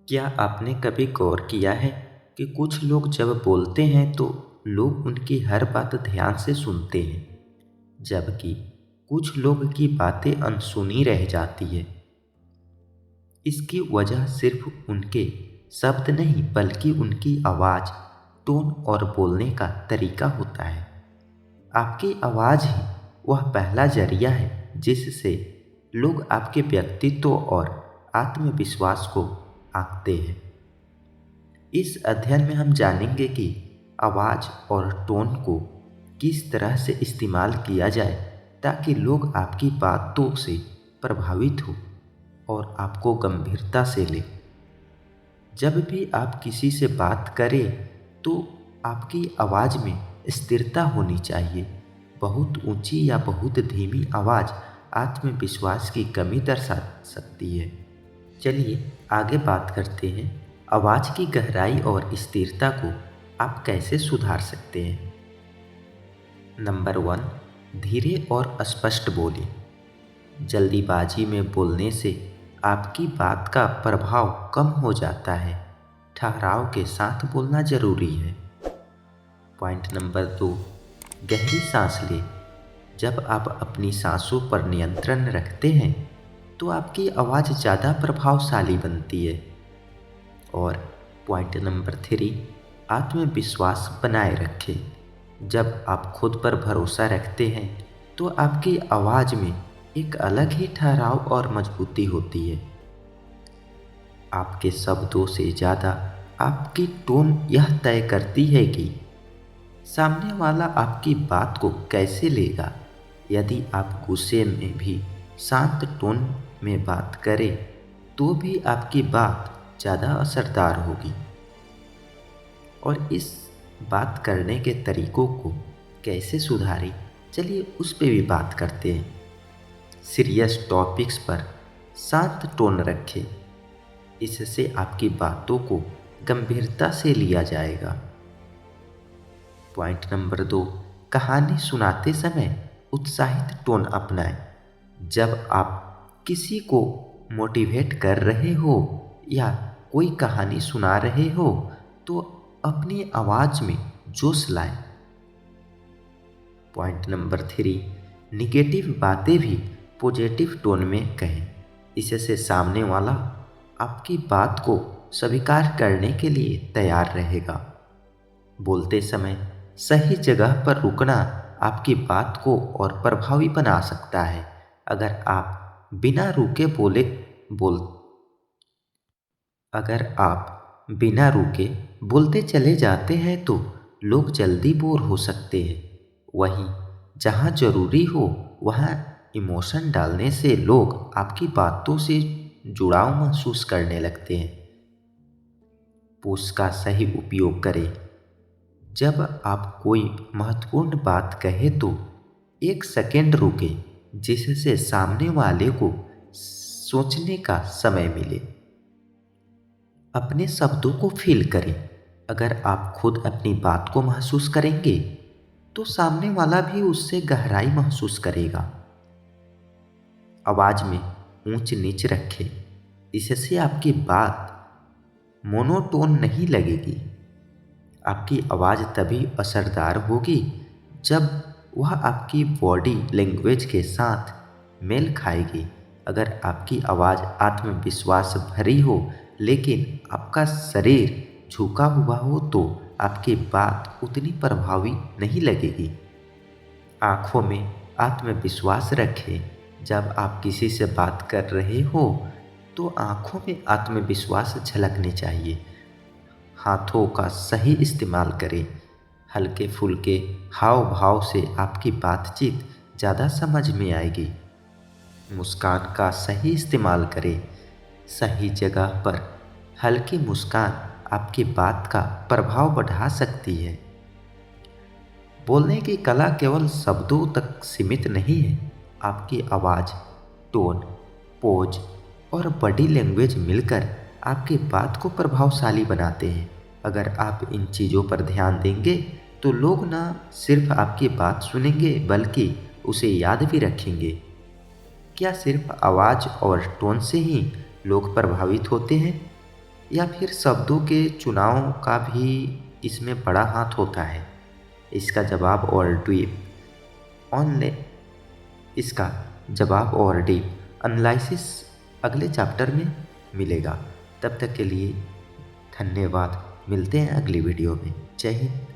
क्या आपने कभी गौर किया है कि कुछ लोग जब बोलते हैं तो लोग उनकी हर बात ध्यान से सुनते हैं, जबकि कुछ लोग की बातें अनसुनी रह जाती है। इसकी वजह सिर्फ उनके शब्द नहीं बल्कि उनकी आवाज़, टोन और बोलने का तरीका होता है। आपकी आवाज़ ही वह पहला जरिया है जिससे लोग आपके व्यक्तित्व और आत्मविश्वास को आंकते हैं। इस अध्ययन में हम जानेंगे कि आवाज़ और टोन को किस तरह से इस्तेमाल किया जाए ताकि लोग आपकी बातों से प्रभावित हो और आपको गंभीरता से लें। जब भी आप किसी से बात करें तो आपकी आवाज़ में स्थिरता होनी चाहिए। बहुत ऊंची या बहुत धीमी आवाज़ आत्मविश्वास की कमी दर्शा सकती है। चलिए आगे बात करते हैं। आवाज़ की गहराई और स्थिरता को आप कैसे सुधार सकते हैं। नंबर 1, धीरे और स्पष्ट बोलें। जल्दीबाजी में बोलने से आपकी बात का प्रभाव कम हो जाता है। ठहराव के साथ बोलना जरूरी है। पॉइंट नंबर 2, गहरी सांस लें। जब आप अपनी सांसों पर नियंत्रण रखते हैं तो आपकी आवाज़ ज़्यादा प्रभावशाली बनती है। और पॉइंट नंबर 3, आत्मविश्वास बनाए रखें। जब आप खुद पर भरोसा रखते हैं तो आपकी आवाज़ में एक अलग ही ठहराव और मजबूती होती है। आपके शब्दों से ज़्यादा आपकी टोन यह तय करती है कि सामने वाला आपकी बात को कैसे लेगा। यदि आप गुस्से में भी शांत टोन में बात करें तो भी आपकी बात ज़्यादा असरदार होगी। और इस बात करने के तरीकों को कैसे सुधारें, चलिए उस पे भी बात करते हैं। सीरियस टॉपिक्स पर शांत टोन रखें, इससे आपकी बातों को गंभीरता से लिया जाएगा। पॉइंट नंबर 2, कहानी सुनाते समय उत्साहित टोन अपनाएं। जब आप किसी को मोटिवेट कर रहे हो या कोई कहानी सुना रहे हो तो अपनी आवाज़ में जोश लाएं। पॉइंट नंबर 3, निगेटिव बातें भी पॉजिटिव टोन में कहें। इससे सामने वाला आपकी बात को स्वीकार करने के लिए तैयार रहेगा। बोलते समय सही जगह पर रुकना आपकी बात को और प्रभावी बना सकता है। अगर आप बिना रुके बोलते चले जाते हैं तो लोग जल्दी बोर हो सकते हैं। वहीं जहाँ जरूरी हो वहाँ इमोशन डालने से लोग आपकी बातों से जुड़ाव महसूस करने लगते हैं। पुश का सही उपयोग करें। जब आप कोई महत्वपूर्ण बात कहें तो 1 सेकेंड रुकें, जिससे सामने वाले को सोचने का समय मिले। अपने शब्दों को फील करें। अगर आप खुद अपनी बात को महसूस करेंगे तो सामने वाला भी उससे गहराई महसूस करेगा। आवाज़ में ऊंच नीच रखें, इससे आपकी बात मोनोटोन नहीं लगेगी। आपकी आवाज़ तभी असरदार होगी जब वह आपकी बॉडी लैंग्वेज के साथ मेल खाएगी। अगर आपकी आवाज़ आत्मविश्वास भरी हो लेकिन आपका शरीर झुका हुआ हो तो आपकी बात उतनी प्रभावी नहीं लगेगी। आँखों में आत्मविश्वास रखें। जब आप किसी से बात कर रहे हो तो आँखों में आत्मविश्वास झलकने चाहिए। हाथों का सही इस्तेमाल करें। हल्के फुल्के हाव भाव से आपकी बातचीत ज़्यादा समझ में आएगी। मुस्कान का सही इस्तेमाल करें। सही जगह पर हल्की मुस्कान आपकी बात का प्रभाव बढ़ा सकती है। बोलने की कला केवल शब्दों तक सीमित नहीं है। आपकी आवाज़, टोन, पोज और बॉडी लैंग्वेज मिलकर आपकी बात को प्रभावशाली बनाते हैं। अगर आप इन चीज़ों पर ध्यान देंगे तो लोग न सिर्फ आपकी बात सुनेंगे बल्कि उसे याद भी रखेंगे। क्या सिर्फ आवाज़ और टोन से ही लोग प्रभावित होते हैं? या फिर शब्दों के चुनाव का भी इसमें बड़ा हाथ होता है? इसका जवाब और डीप ऑन इसका जवाब और डीप एनालिसिस अगले चैप्टर में मिलेगा। तब तक के लिए धन्यवाद। मिलते हैं अगली वीडियो में। जय हिंद।